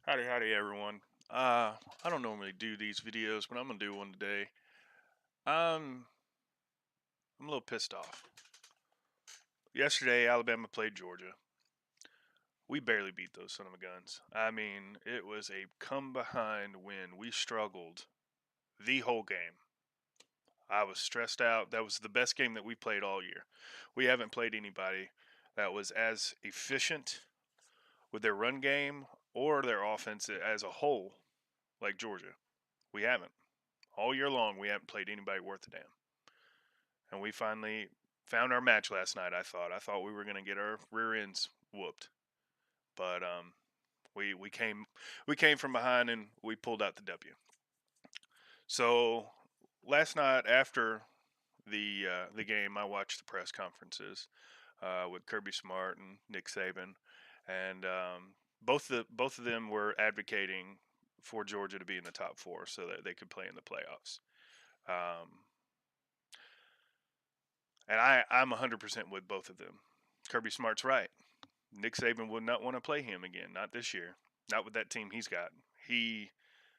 Howdy, everyone. I don't normally do these videos, but I'm gonna do one today. Um, I'm a little pissed off. Yesterday, Alabama played Georgia. We barely beat those son of a guns. I mean, it was a come behind win. We struggled the whole game. I was stressed out. That was the best game that we played all year. We haven't played anybody that was as efficient with their run game or their offense as a whole like Georgia. We haven't. All year long, we haven't played anybody worth a damn. And we finally found our match last night. I thought we were gonna get our rear ends whooped, but we came from behind and we pulled out the W. So last night after the game, I watched the press conferences with Kirby Smart and Nick Saban, and both of them were advocating for Georgia to be in the top four so that they could play in the playoffs. Um, and I'm 100% with both of them. Kirby Smart's right. Nick Saban would not want to play him again, not this year, not with that team he's got. He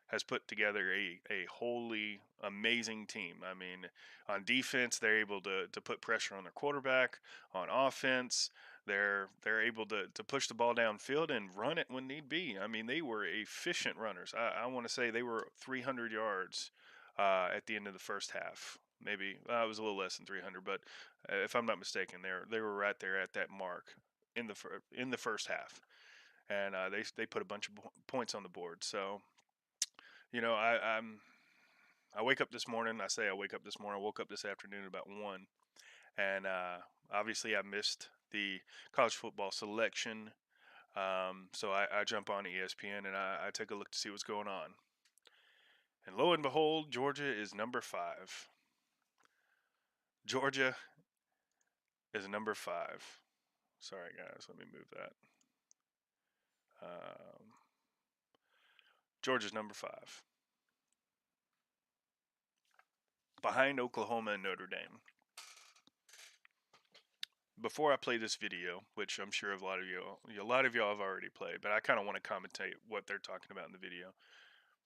has put together a wholly amazing team. I mean, on defense, they're able to put pressure on their quarterback. On offense, they're able to push the ball downfield and run it when need be. I mean, they were efficient runners. I want to say they were 300 yards at the end of the first half. Maybe it was a little less than 300, but if I'm not mistaken, they were right there at that mark in the first half, and they put a bunch of points on the board. So I wake up this morning. I say I wake up this morning. I woke up this afternoon about 1, and obviously I missed the college football selection. So I jump on ESPN and I take a look to see what's going on. And lo and behold, Georgia is number 5. Georgia is number 5. Sorry, guys. Let me move that. Um, Georgia's number 5, behind Oklahoma and Notre Dame. Before I play this video, which I'm sure a lot of y'all have already played, but I kind of want to commentate what they're talking about in the video.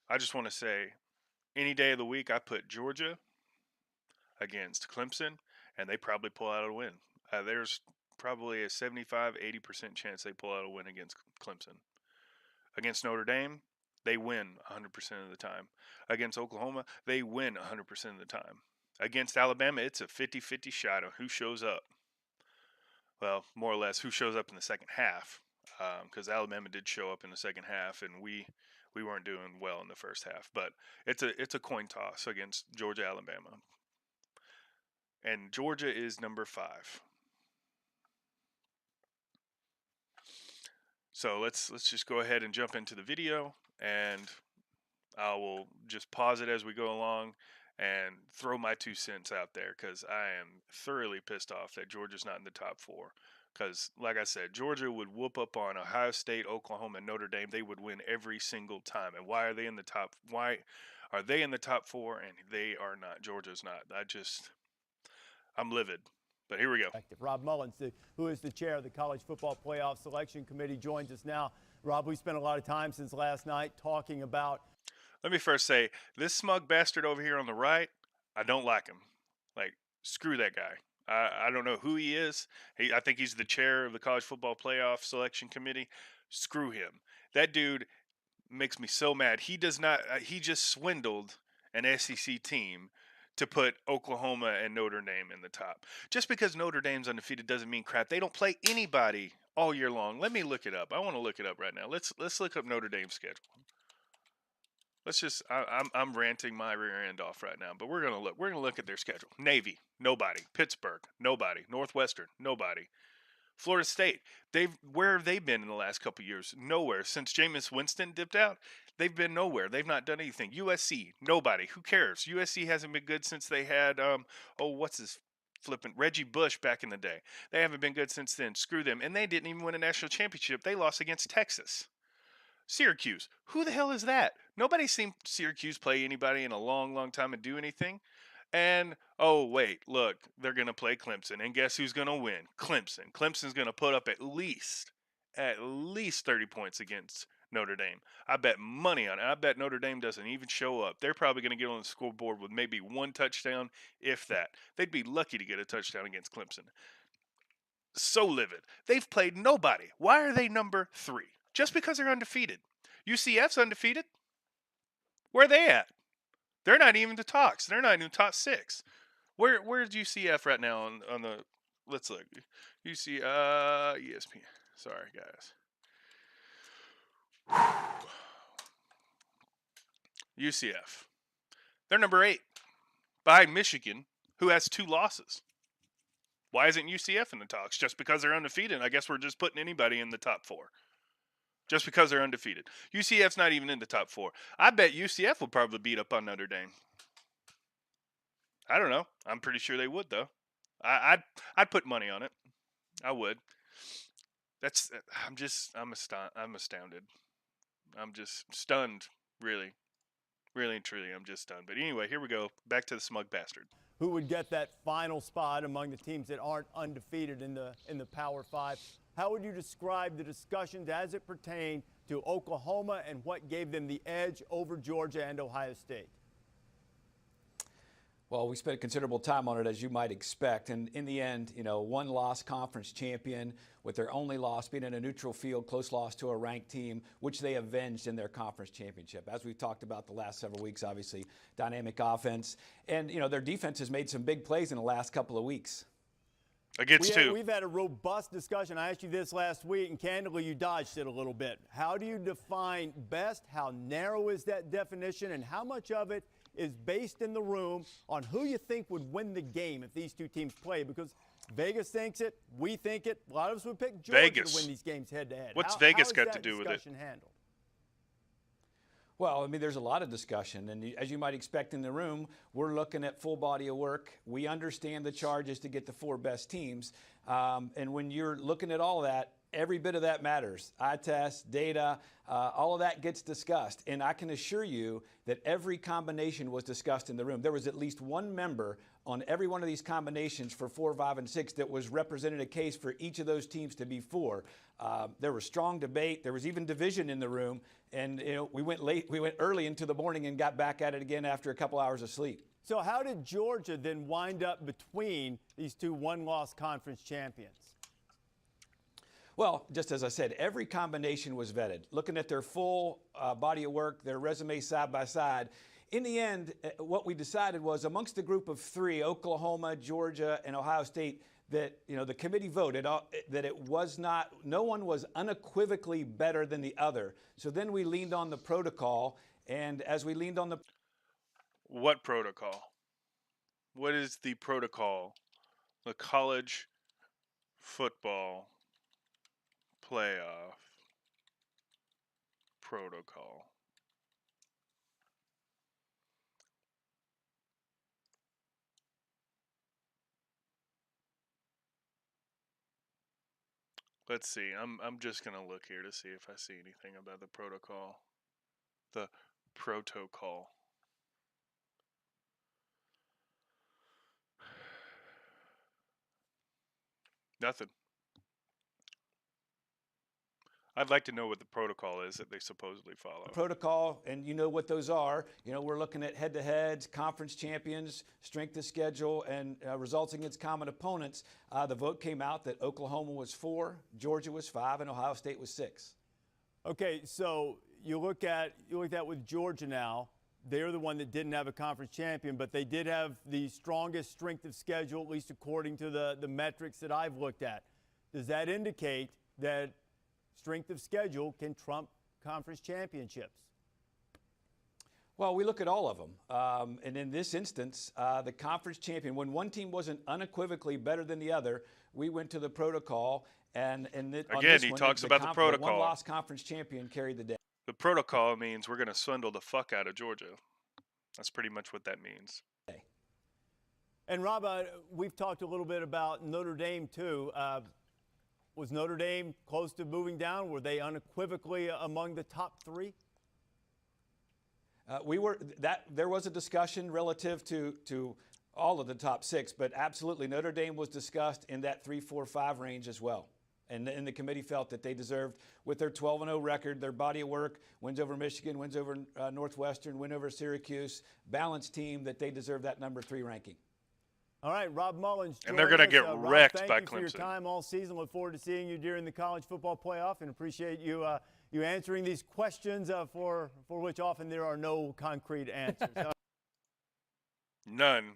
I just want to say, any day of the week, I put Georgia against Clemson, and they probably pull out a win. There's probably a 75-80% chance they pull out a win against Clemson. Against Notre Dame, they win 100% of the time. Against Oklahoma, they win 100% of the time. Against Alabama, it's a 50-50 shot on who shows up. Well, more or less, who shows up in the second half, because Alabama did show up in the second half, and we weren't doing well in the first half. But it's a coin toss against Georgia, Alabama, and Georgia is number 5. So let's just go ahead and jump into the video, and I will just pause it as we go along and throw my 2 cents out there because I am thoroughly pissed off that Georgia's not in the top 4. Because, like I said, Georgia would whoop up on Ohio State, Oklahoma, and Notre Dame. They would win every single time. And why are they in the top? Why are they in the top 4 and they are not? Georgia's not. I'm livid. But here we go. Rob Mullins, who is the chair of the College Football Playoff Selection Committee, joins us now. Rob, we spent a lot of time since last night talking about. Let me first say, this smug bastard over here on the right, I don't like him. Like, screw that guy. I don't know who he is. I think he's the chair of the College Football Playoff Selection Committee. Screw him. That dude makes me so mad. He does not. He just swindled an SEC team to put Oklahoma and Notre Dame in the top. Just because Notre Dame's undefeated doesn't mean crap. They don't play anybody all year long. Let me look it up. I want to look it up right now. Let's look up Notre Dame's schedule. Let's just. I'm ranting my rear end off right now, but we're gonna look. We're gonna look at their schedule. Navy, nobody. Pittsburgh, nobody. Northwestern, nobody. Florida State, where have they been in the last couple of years? Nowhere. Since Jameis Winston dipped out, they've been nowhere. They've not done anything. USC, nobody. Who cares? USC hasn't been good since they had what's his flippant Reggie Bush back in the day. They haven't been good since then. Screw them. And they didn't even win a national championship. They lost against Texas. Syracuse, who the hell is that? Nobody's seen Syracuse play anybody in a long, long time and do anything. And oh wait, look, they're gonna play Clemson, and guess who's gonna win? Clemson. Clemson's gonna put up at least 30 points against Notre Dame. I bet money on it. I bet Notre Dame doesn't even show up. They're probably going to get on the scoreboard with maybe one touchdown, if that. They'd be lucky to get a touchdown against Clemson. So livid. They've played nobody. Why are they number 3? Just because they're undefeated. UCF's undefeated. Where are they at? They're not even the talks. They're not even top 6. Where's UCF right now on the? Let's look. UC ESPN. Sorry guys. UCF. They're number 8 behind Michigan, who has 2 losses. Why isn't UCF in the talks? Just because they're undefeated. I guess we're just putting anybody in the top 4. Just because they're undefeated. UCF's not even in the top 4. I bet UCF will probably beat up on Notre Dame. I don't know. I'm pretty sure they would, though. I'd put money on it. I would. I'm astounded. I'm just stunned, really. Really and truly, I'm just stunned. But anyway, here we go. Back to the smug bastard. Who would get that final spot among the teams that aren't undefeated in the Power 5? How would you describe the discussions as it pertained to Oklahoma and what gave them the edge over Georgia and Ohio State? Well, we spent considerable time on it, as you might expect. And in the end, one-loss conference champion with their only loss being in a neutral field, close loss to a ranked team, which they avenged in their conference championship. As we've talked about the last several weeks, obviously, dynamic offense. And, their defense has made some big plays in the last couple of weeks. Against 2. We've had a robust discussion. I asked you this last week, and candidly, you dodged it a little bit. How do you define best? How narrow is that definition? And how much of it is based in the room on who you think would win the game if these two teams play? Because Vegas thinks it, we think it. A lot of us would pick Georgia to win these games head-to-head. What's Vegas got to do with it? Handled? Well, there's a lot of discussion, and as you might expect in the room, we're looking at full body of work. We understand the charges to get the 4 best teams, and when you're looking at all that, every bit of that matters. Eye test, data, all of that gets discussed, and I can assure you that every combination was discussed in the room. There was at least one member on every one of these combinations for 4, 5, and 6 that was represented a case for each of those teams to be 4. There was strong debate. There was even division in the room. And we went early into the morning and got back at it again after a couple hours of sleep. So how did Georgia then wind up between these 2 one-loss conference champions? Well, just as I said, every combination was vetted. Looking at their full body of work, their resume side by side. In the end, what we decided was amongst the group of 3, Oklahoma, Georgia, and Ohio State, that the committee voted that it was not, no one was unequivocally better than the other. So then we leaned on the protocol, and as we leaned on the... What protocol? What is the protocol? The college football playoff protocol. Let's see. I'm just gonna look here to see if I see anything about the protocol. The protocol. Nothing. I'd like to know what the protocol is that they supposedly follow. Protocol, and you know what those are. We're looking at head-to-heads, conference champions, strength of schedule, and results against common opponents. The vote came out that Oklahoma was 4, Georgia was 5, and Ohio State was 6. Okay, so you look at with Georgia now. They're the one that didn't have a conference champion, but they did have the strongest strength of schedule, at least according to the metrics that I've looked at. Does that indicate that strength of schedule can trump conference championships? Well, we look at all of them. And in this instance, the conference champion, when one team wasn't unequivocally better than the other, we went to the protocol. And again, he talks about the protocol. The one-loss conference champion carried the day. The protocol means we're going to swindle the fuck out of Georgia. That's pretty much what that means. And Rob, we've talked a little bit about Notre Dame too. Was Notre Dame close to moving down? Were they unequivocally among the top 3? There was a discussion relative to all of the top 6, but absolutely Notre Dame was discussed in that 3, 4, 5 range as well. And the committee felt that they deserved, with their 12-0 record, their body of work, wins over Michigan, wins over Northwestern, win over Syracuse, balanced team, that they deserve that number 3 ranking. All right, Rob Mullins. And they're going to get Rob, wrecked by thank you for your Clemson. time all season. Look forward to seeing you during the college football playoff, and appreciate you you answering these questions for which often there are no concrete answers. None.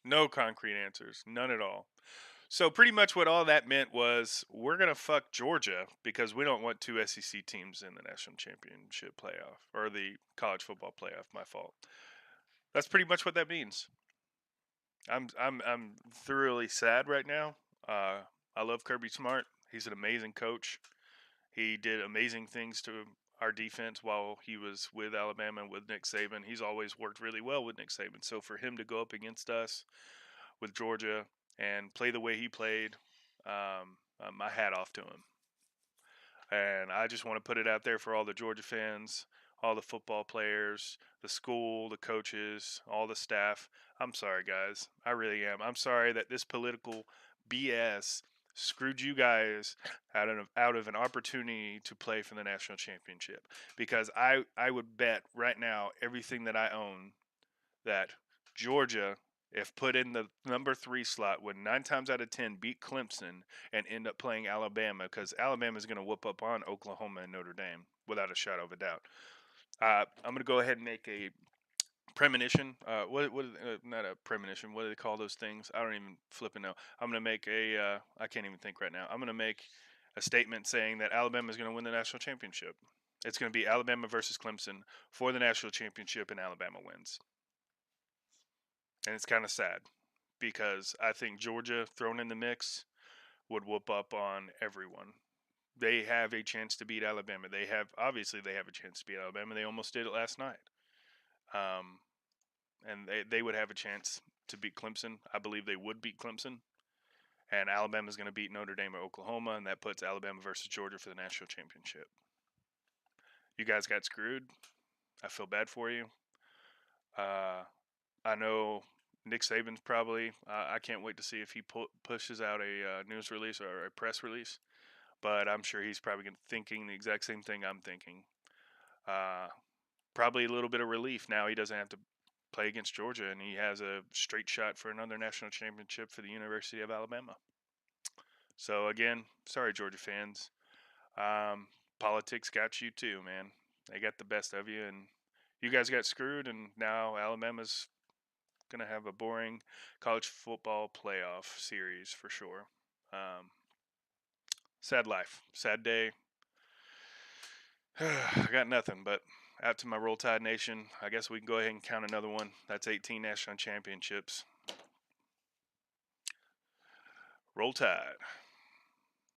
No concrete answers. None at all. So pretty much what all that meant was we're going to fuck Georgia because we don't want 2 SEC teams in the national championship playoff or the college football playoff. My fault. That's pretty much what that means. I'm thoroughly sad right now. I love Kirby Smart. He's an amazing coach. He did amazing things to our defense while he was with Alabama and with Nick Saban. He's always worked really well with Nick Saban. So for him to go up against us with Georgia and play the way he played, my hat off to him. And I just want to put it out there for all the Georgia fans, all the football players, the school, the coaches, all the staff. I'm sorry, guys. I really am. I'm sorry that this political BS screwed you guys out of an opportunity to play for the national championship. Because I would bet right now everything that I own that Georgia, if put in the number 3 slot, would 9 times out of 10 beat Clemson and end up playing Alabama, because Alabama is going to whoop up on Oklahoma and Notre Dame without a shadow of a doubt. I'm going to go ahead and make a premonition. Not a premonition. What do they call those things? I don't even flipping know. I'm going to make I can't even think right now. I'm going to make a statement saying that Alabama is going to win the national championship. It's going to be Alabama versus Clemson for the national championship, and Alabama wins. And it's kind of sad because I think Georgia thrown in the mix would whoop up on everyone. They have a chance to beat Alabama. They have a chance to beat Alabama. They almost did it last night. And they would have a chance to beat Clemson. I believe they would beat Clemson. And Alabama's going to beat Notre Dame or Oklahoma, and that puts Alabama versus Georgia for the national championship. You guys got screwed. I feel bad for you. I know Nick Saban's probably. I can't wait to see if he pushes out a news release or a press release. But I'm sure he's probably thinking the exact same thing I'm thinking. Probably a little bit of relief now. He doesn't have to play against Georgia, and he has a straight shot for another national championship for the University of Alabama. So again, sorry, Georgia fans. Politics got you too, man. They got the best of you, and you guys got screwed, and now Alabama's going to have a boring college football playoff series for sure. Sad life, sad day. I got nothing, but out to my Roll Tide Nation. I guess we can go ahead and count another one. That's 18 national championships. Roll Tide.